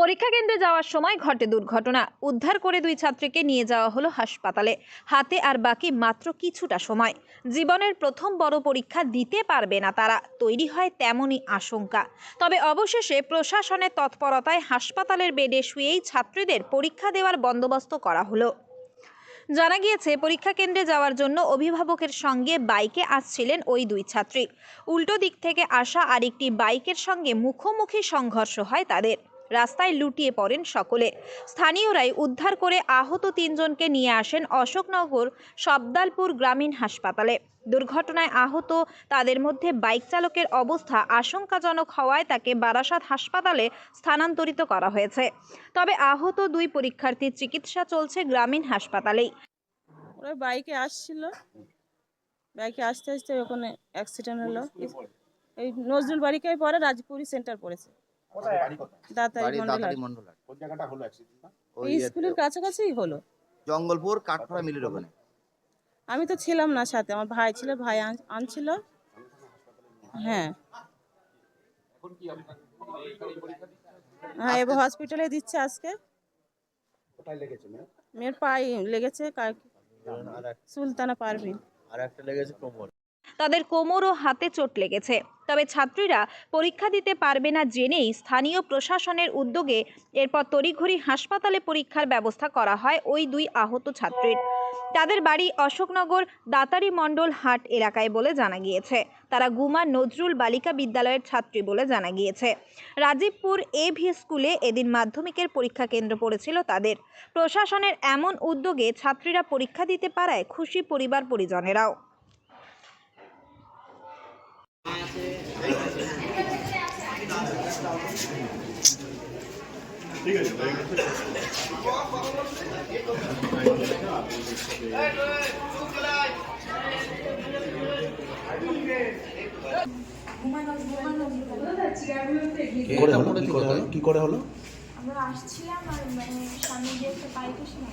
পরীক্ষা কেন্দ্রে যাওয়ার সময় ঘটে দুর্ঘটনা। উদ্ধার করে দুই ছাত্রীকে নিয়ে যাওয়া হলো হাসপাতালে। হাতে আর বাকি মাত্র কিছুটা সময়। জীবনের প্রথম বড় পরীক্ষা দিতে পারবে না তারা, তৈরি হয় তেমনই আশঙ্কা। তবে অবশেষে প্রশাসনের তৎপরতায় হাসপাতালের বেডে শুয়েই ছাত্রীদের পরীক্ষা দেওয়ার বন্দোবস্ত করা হলো। জানা গিয়েছে, পরীক্ষা কেন্দ্রে যাওয়ার জন্য অভিভাবকের সঙ্গে বাইকে আসছিলেন ওই দুই ছাত্রী। উল্টো দিক থেকে আসা আরেকটি বাইকের সঙ্গে মুখোমুখি সংঘর্ষ হয় তাদের। রাস্তায় লুটিয়ে পড়েন সকলে। স্থানীয়রাই উদ্ধার করে আহত তিনজনকে নিয়ে আসেন অশোকনগর সবদালপুর গ্রামীণ হাসপাতালে। দুর্ঘটনায় আহত তাদের মধ্যে বাইক চালকের অবস্থা আশঙ্কাজনক হওয়ায় তাকে বারাসাত হাসপাতালে স্থানান্তরিত করা হয়েছে। তবে আহত দুই পরীক্ষার্থীর চিকিৎসা চলছে গ্রামীণ হাসপাতালেই। ওরা বাইকে আসছিল, বাইকে আসতে আসতে ওখানে অ্যাক্সিডেন্ট হলো। এই নজরুল বাড়িকে পরে রাজপুরি সেন্টার পড়েছে, দাতারি মন্ডল। ওই স্কুলের কাছাকাছি হলো, জঙ্গলপুর কাঠখড়া মিলের ওখানে। আমি তো ছিলাম না সাথে, আমার ভাই ছিল, ভাই আনছিল। হ্যাঁ হ্যাঁ, এবার হসপিটালে দিচ্ছে আজকে। মেয়ের পায়ে লেগেছে, সুলতানা পারভিন। আর একটা লেগেছে কোমর। তাদের কোমর ও হাতে চোট লেগেছে। তবে ছাত্রীরা পরীক্ষা দিতে পারবে না জেনেই স্থানীয় প্রশাসনের উদ্যোগে এরপর তড়িঘড়ি হাসপাতালে পরীক্ষার ব্যবস্থা করা হয় ওই দুই আহত ছাত্রীর। তাদের বাড়ি অশোকনগর দাতারি মণ্ডল হাট এলাকায় বলে জানা গিয়েছে। তারা গুমা নজরুল বালিকা বিদ্যালয়ের ছাত্রী বলে জানা গিয়েছে। রাজীবপুর এভি স্কুলে এদিন মাধ্যমিকের পরীক্ষা কেন্দ্র পড়েছিল তাদের। প্রশাসনের এমন উদ্যোগে ছাত্রীরা পরীক্ষা দিতে পারায় খুশি পরিবার পরিজনেরাও। কি করে হলো? আমরা আসছিলাম আর মানে সামনে দিয়ে একটা বাইক এসে না।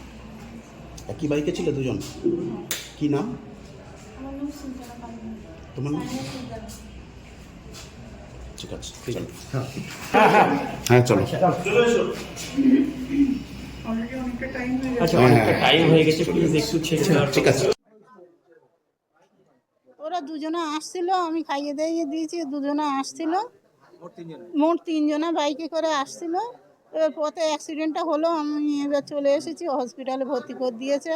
একই বাইকে ছিল দুজন? কি নাম? আমার নাম সুলতানা পারভিন। তোমার নাম? ঠিক আছে, চলো। হ্যাঁ চলো। আচ্ছা, অনেকটা টাইম হয়ে গেছে, প্লিজ একটু ছেড়ে দাও। ঠিক আছে। ওরা দুজনে আসছিল, আমি খাইয়ে দিয়ে দিয়েছি। দুজনে আসছিল, মোট তিনজনে বাইকে করে আসছিল। এবার পথে অ্যাক্সিডেন্টটা হলো। আমি এবার চলে এসেছি, হসপিটালে ভর্তি করে দিয়েছে।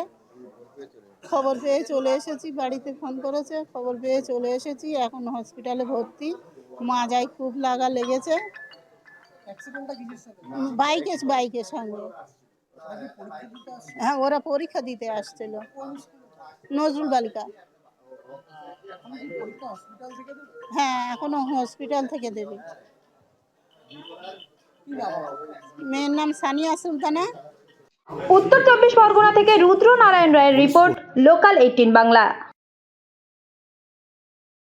খবর পেয়ে চলে এসেছি, বাড়িতে ফোন করেছে, খবর পেয়ে চলে এসেছি। এখন হসপিটালে ভর্তি। মাজায় খুব লাগা লেগেছে। বাইকের সঙ্গে। হ্যাঁ, ওরা পরীক্ষা দিতে আসছিল, নজরুল বালিকা। হ্যাঁ, এখনো হসপিটাল থেকে দেবে। মেয়ের নাম সানিয়া সুলতানা। উত্তর 24 পরগনা থেকে রুদ্র নারায়ণ রায়ের রিপোর্ট, লোকাল 18 বাংলা।